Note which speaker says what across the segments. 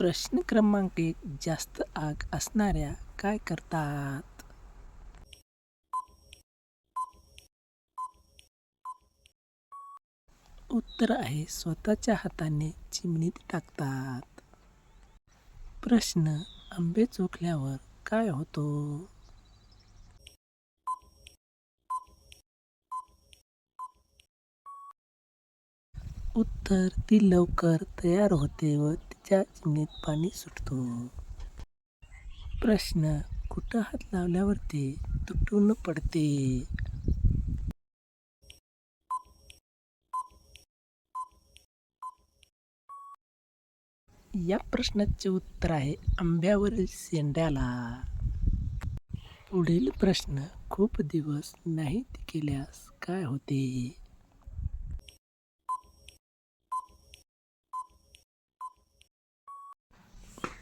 Speaker 1: प्रश्न क्रमांक 1. जास्त आग असणाऱ्या काय करतात? उत्तर आहे स्वतःच्या हाताने चिमणीत टाकतात. प्रश्न. आंबे चोखल्यावर काय होतो? उत्तर. ती लवकर तयार होते व तिच्या चिमणीत पाणी सुटतो. प्रश्न. कुठं हात लावल्यावर ते तुटून पडते? या प्रश्नाचे उत्तर आहे आंब्यावरील शेंड्याला. पुढील प्रश्न. खूप दिवस नाही केल्यास काय होते?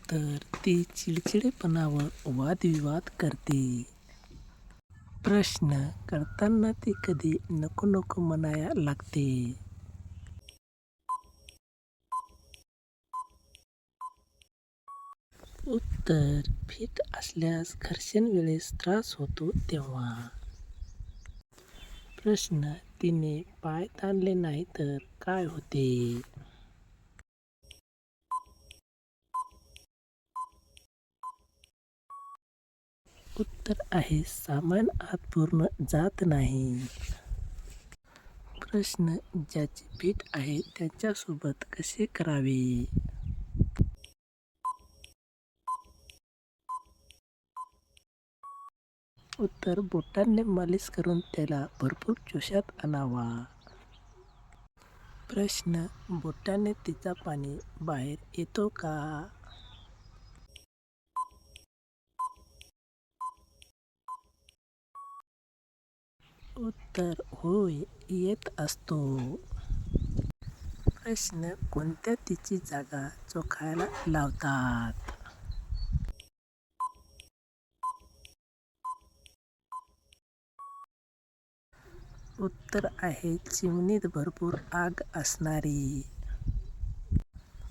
Speaker 1: तर ती चिडचिडेपणा व वादविवाद करते. प्रश्न. करताना ती कधी नको नको म्हणाया लागते? उत्तर. फिट असल्यास घर्षण वेळेस त्रास होतो तेव्हा. प्रश्न. तिने पाय ताणले नाही तर काय होते? उत्तर आहे सामान आत पूर्ण जात नाही. प्रश्न. ज्याची फिट आहे त्याच्यासोबत कसे करावे? उत्तर. बोटांनी मालिश करून त्याला भरपूर जोशात आणावा. प्रश्न. बोटाने तिचा पाणी बाहेर येतो का? उत्तर. होय, येत असतो. प्रश्न. कोणत्या तिची जागा चोखायला लावतात? उत्तर आहे चिमणीत भरपूर आग असणारी.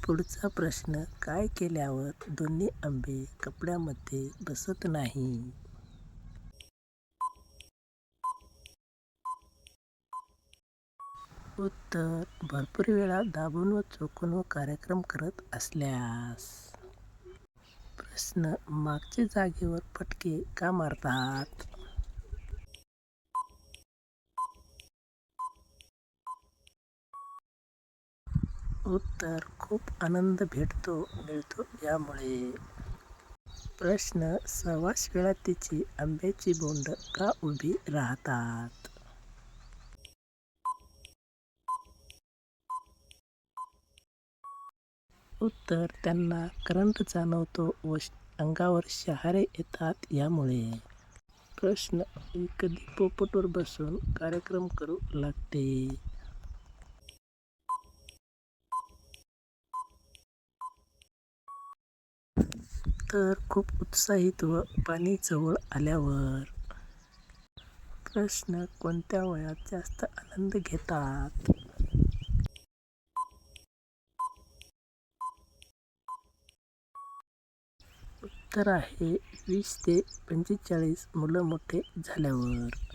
Speaker 1: पुढचा प्रश्न. काय केल्यावर दोन्ही आंबे कपड्यामध्ये बसत नाही? उत्तर. भरपूर वेळा दाबून व चोखून व कार्यक्रम करत असल्यास. प्रश्न. मागच्या जागेवर फटके का मारतात? उत्तर. खूप आनंद मिळतो यामुळे. प्रश्न. सहवास वेळा तिची आंब्याची बोंड का उभी राहतात? उत्तर. त्यांना करंट जाणवतो व अंगावर शहारे येतात यामुळे. प्रश्न. ही कधी पोपटवर बसून कार्यक्रम करू लागते? तर खूप उत्साहित व पाणी जवळ आल्यावर. प्रश्न. कोणत्या वयात जास्त आनंद घेतात? उत्तर आहे 20 ते 45. मुलं मोठे झाल्यावर.